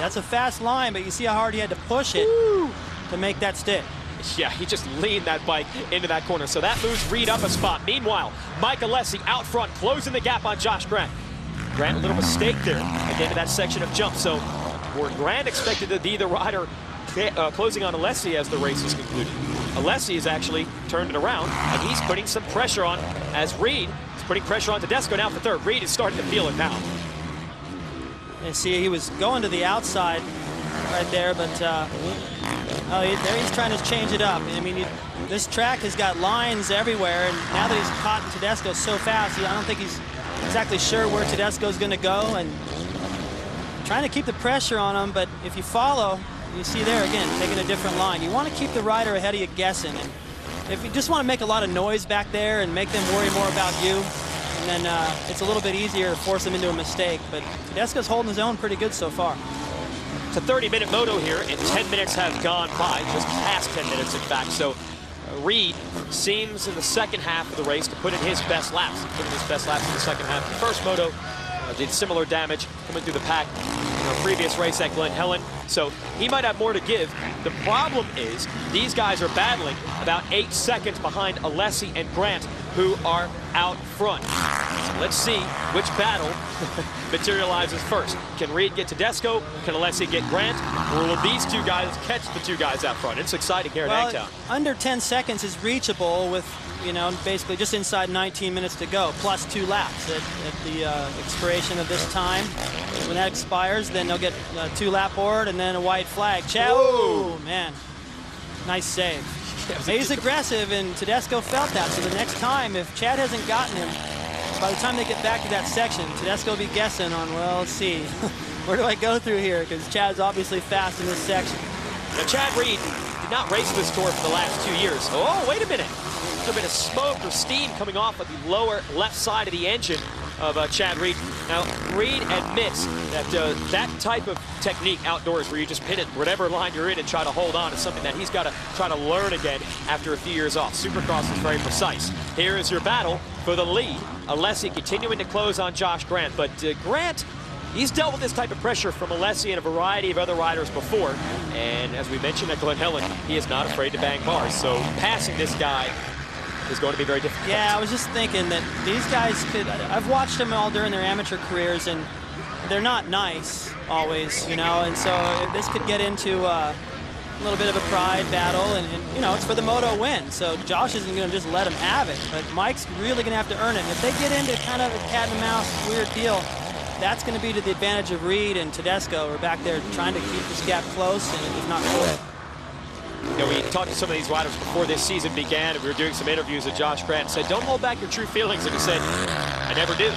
That's a fast line, but you see how hard he had to push it to make that stick. Yeah, he just leaned that bike into that corner. So that moves Reed up a spot. Meanwhile, Mike Alessi out front, closing the gap on Josh Grant. Grant, a little mistake there at the end of that section of jump. So where Grant expected to be the rider closing on Alessi as the race is concluded, Alessi has actually turned it around, and he's putting some pressure on as Reed is putting pressure on Tedesco now for third. Reed is starting to feel it now. And see, he was going to the outside right there, but there he's trying to change it up. I mean, this track has got lines everywhere, and now that he's caught Tedesco so fast, I don't think he's exactly sure where Tedesco's going to go, and trying to keep the pressure on him. But if you follow, you see there again, taking a different line. You want to keep the rider ahead of you guessing. And if you just want to make a lot of noise back there and make them worry more about you, and then it's a little bit easier to force them into a mistake. But Tedesco's holding his own pretty good so far. It's a 30-minute moto here, and 10 minutes have gone by, just past 10 minutes in fact. So Reed seems in the second half of the race to put in his best laps. Put in his best laps in the second half. The first moto did similar damage coming through the pack in our previous race at Glen Helen. So he might have more to give. The problem is these guys are battling about 8 seconds behind Alessi and Grant, who are out front. Let's see which battle materializes first. Can Reed get Tedesco? Can Alessi get Grant? Or will these two guys catch the two guys out front? It's exciting here at Hangtown. Under 10 seconds is reachable with, basically just inside 19 minutes to go, plus 2 laps at the expiration of this time. When that expires, then they'll get a 2-lap board and then a white flag. Chad, oh man, nice save. He's aggressive, and Tedesco felt that. So the next time, if Chad hasn't gotten him, by the time they get back to that section, Tedesco will be guessing on, well, let's see, where do I go through here? Because Chad's obviously fast in this section. Now, Chad Reed did not race this tour for the last 2 years. Oh, wait a minute. A little bit of smoke or steam coming off of the lower left side of the engine of Chad Reed. Now, Reed admits that that type of technique outdoors where you just pin it whatever line you're in and try to hold on is something that he's got to try to learn again after a few years off. Supercross is very precise. Here is your battle for the lead. Alessi continuing to close on Josh Grant, but Grant, he's dealt with this type of pressure from Alessi and a variety of other riders before, and as we mentioned at Glen Helen, he is not afraid to bang bars, so passing this guy is going to be very difficult. Yeah, I was just thinking that these guys could, I've watched them all during their amateur careers, and they're not nice always, and so this could get into a little bit of a pride battle, and it's for the Moto win, so Josh isn't going to just let him have it, but Mike's really going to have to earn it. And if they get into kind of a cat and mouse weird deal, that's going to be to the advantage of Reed and Tedesco. We're back there trying to keep this gap close, and if not close. We talked to some of these riders before this season began, and we were doing some interviews with Josh Grant, said, don't hold back your true feelings, and he said, I never do.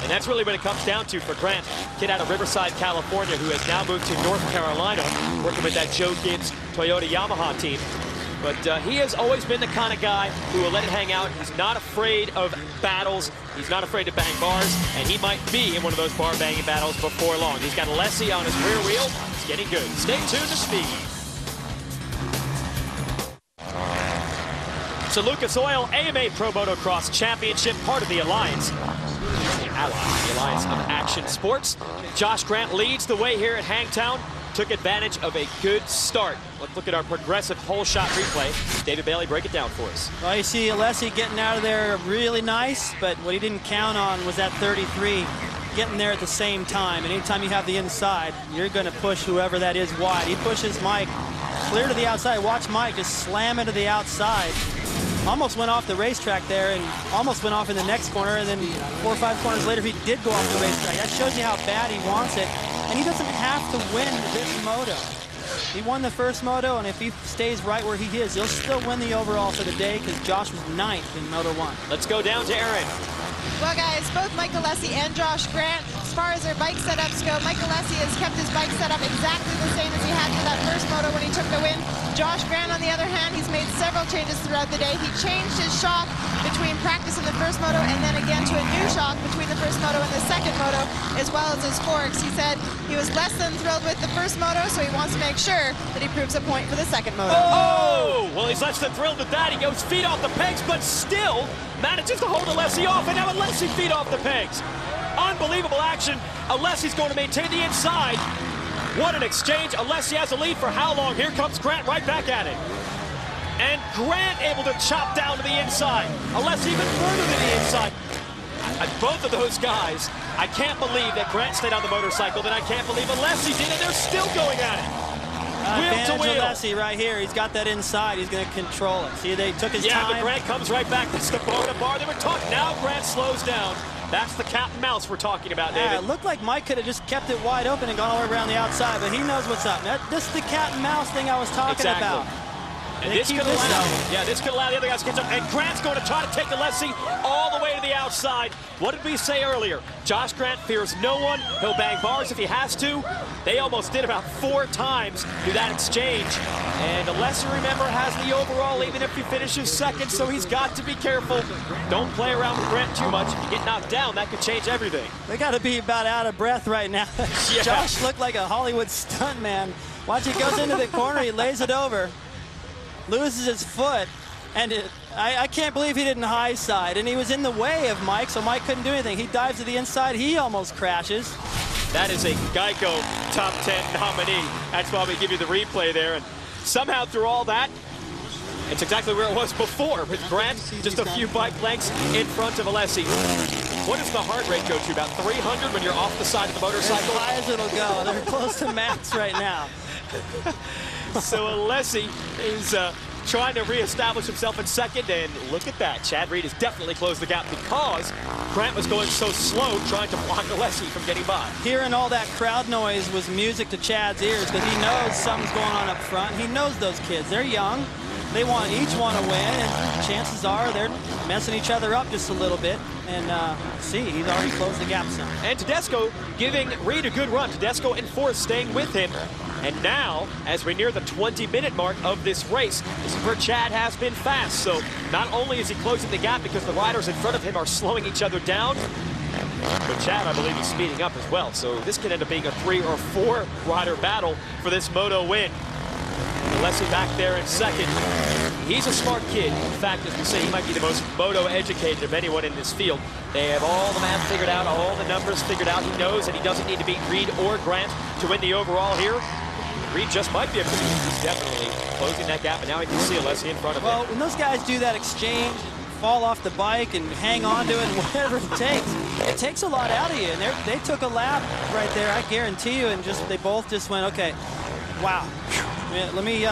And that's really what it comes down to for Grant, kid out of Riverside, California, who has now moved to North Carolina, working with that Joe Gibbs Toyota Yamaha team. But he has always been the kind of guy who will let it hang out. He's not afraid of battles. He's not afraid to bang bars, and he might be in one of those bar banging battles before long. He's got Alessi on his rear wheel. It's getting good. Stay tuned to Speed. So Lucas Oil AMA Pro Motocross Championship, part of the Alliance. The Alliance of Action Sports. Josh Grant leads the way here at Hangtown. Took advantage of a good start. Let's look at our progressive whole shot replay. David Bailey, break it down for us. Well, you see Alessi getting out of there really nice, but what he didn't count on was that 33 getting there at the same time. And anytime you have the inside, you're going to push whoever that is wide. He pushes Mike clear to the outside. Watch Mike just slam into the outside. Almost went off the racetrack there and almost went off in the next corner, and then 4 or 5 corners later he did go off the racetrack. That shows you how bad he wants it, and he doesn't have to win this moto. He won the first moto, and if he stays right where he is, he'll still win the overall for the day because Josh was 9th in Moto 1. Let's go down to Aaron. Well, guys, both Mike Alessi and Josh Grant, as far as their bike setups go, Mike Alessi has kept his bike setup exactly the same as he had for that first moto when he took the win. Josh Grant, on the other hand, he's made several changes throughout the day. He changed his shock between practice and the first moto, and then again to a new shock between the first moto and the second moto, as well as his forks. He said he was less than thrilled with the first moto, so he wants to make sure that he proves a point for the second moto. Oh! Well, he's less than thrilled with that. He goes feet off the pegs, but still manages to hold Alessi off, and now Alessi feet off the pegs. Unbelievable action. Alessi's going to maintain the inside. What an exchange. Alessi has a lead for how long? Here comes Grant right back at it. And Grant able to chop down to the inside. Alessi even further to the inside. Both of those guys, I can't believe that Grant stayed on the motorcycle, then I can't believe Alessi did, and they're still going at it. Wheel to wheel. Alessi right here. He's got that inside. He's going to control it. See, they took his time. Yeah, but Grant comes right back. That's the bar to bar they were talking. Now Grant slows down. That's the cat and mouse we're talking about, David. Yeah, it looked like Mike could have just kept it wide open and gone all the way around the outside, but he knows what's up. This is the cat and mouse thing I was talking about. And this could allow the other guys to catch up. And Grant's going to try to take Alessi all the way to the outside. What did we say earlier? Josh Grant fears no one. He'll bang bars if he has to. They almost did about 4 times through that exchange. And Alessi, remember, has the overall even if he finishes second, so he's got to be careful. Don't play around with Grant too much. If you get knocked down, that could change everything. They got to be about out of breath right now. Yeah. Josh looked like a Hollywood stuntman. Watch, he goes into the corner, he lays it over. Loses his foot, and I can't believe he didn't high side, and he was in the way of Mike, so Mike couldn't do anything. He dives to the inside, he almost crashes. That is a Geico top 10 nominee. That's why we give you the replay there, and somehow through all that, it's exactly where it was before, with Grant just a few bike lengths in front of Alessi. What does the heart rate go to? About 300 when you're off the side of the motorcycle? As high as it'll go. They're close to max right now. So Alessi is trying to reestablish himself in second, and look at that. Chad Reed has definitely closed the gap because Grant was going so slow trying to block Alessi from getting by. Hearing all that crowd noise was music to Chad's ears because he knows something's going on up front. He knows those kids. They're young. They each want to win, and chances are they're messing each other up just a little bit. And see, he's already closed the gap some. And Tedesco giving Reed a good run. Tedesco in fourth, staying with him. And now, as we near the 20-minute mark of this race, this is where Chad has been fast. So not only is he closing the gap because the riders in front of him are slowing each other down, but Chad, I believe, is speeding up as well. So this could end up being a 3 or 4 rider battle for this Moto win. Alessi back there in second. He's a smart kid. In fact, as we say, he might be the most Moto educated of anyone in this field. They have all the math figured out, all the numbers figured out. He knows that he doesn't need to beat Reed or Grant to win the overall here. Reed just might be able to beat. He's definitely closing that gap, and now he can see Alessi in front of him. Well, when those guys do that exchange, fall off the bike and hang on to it, and whatever it takes a lot out of you. And they took a lap right there, I guarantee you, and they both just went, okay, wow. Let me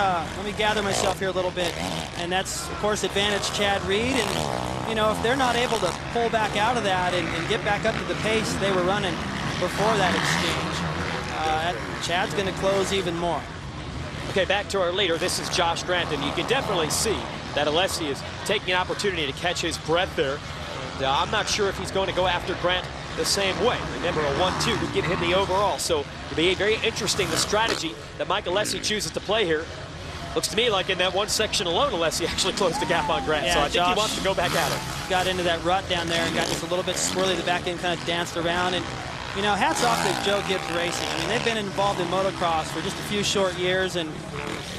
gather myself here a little bit, and that's of course advantage Chad Reed. And you know, if they're not able to pull back out of that and get back up to the pace they were running before that exchange, Chad's going to close even more. Okay, back to our leader. This is Josh Grant, and you can definitely see that Alessi is taking an opportunity to catch his breath there. And I'm not sure if he's going to go after Grant the same way. Remember, a 1-2 would give him the overall. So it'll be very interesting, the strategy that Mike Alessi chooses to play here. Looks to me like in that one section alone, Alessi actually closed the gap on Grant. Yeah, so I think Josh he wants to go back at it. Got into that rut down there and got just a little bit swirly. The back end kind of danced around. And, you know, hats off to Joe Gibbs Racing. I mean, they've been involved in motocross for just a few short years. And,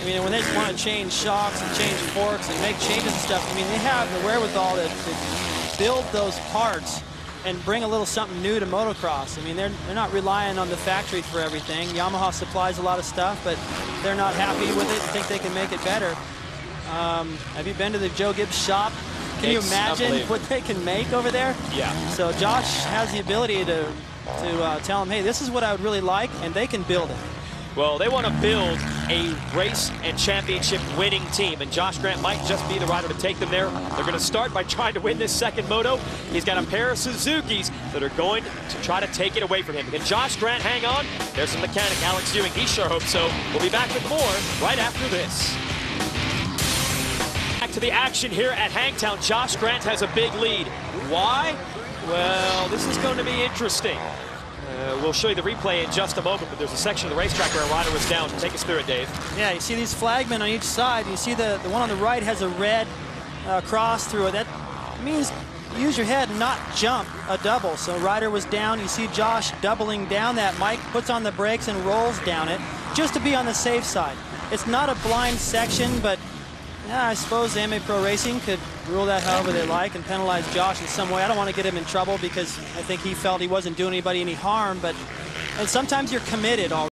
I mean, when they just want to change shocks and change forks and make changes and stuff, I mean, they have the wherewithal to build those parts and bring a little something new to motocross. I mean, they're not relying on the factory for everything. Yamaha supplies a lot of stuff, but they're not happy with it and think they can make it better. Have you been to the Joe Gibbs shop? Can you imagine what they can make over there? Yeah. So Josh has the ability to tell them, hey, this is what I would really like, and they can build it. Well, they want to build a race and championship winning team, and Josh Grant might just be the rider to take them there. They're going to start by trying to win this second Moto. He's got a pair of Suzukis that are going to try to take it away from him. Can Josh Grant hang on? There's the mechanic, Alex Ewing. He sure hopes so. We'll be back with more right after this. Back to the action here at Hangtown. Josh Grant has a big lead. Why? Well, this is going to be interesting. We'll show you the replay in just a moment, but there's a section of the racetrack where a rider was down. Take us through it, Dave. Yeah, you see these flagmen on each side. You see the one on the right has a red cross through it. That means use your head, not jump a double. So rider was down. You see Josh doubling down that. Mike puts on the brakes and rolls down it just to be on the safe side. It's not a blind section, but yeah, I suppose AMA Pro Racing could rule that however they like and penalize Josh in some way. I don't want to get him in trouble because I think he felt he wasn't doing anybody any harm, but and sometimes you're committed already.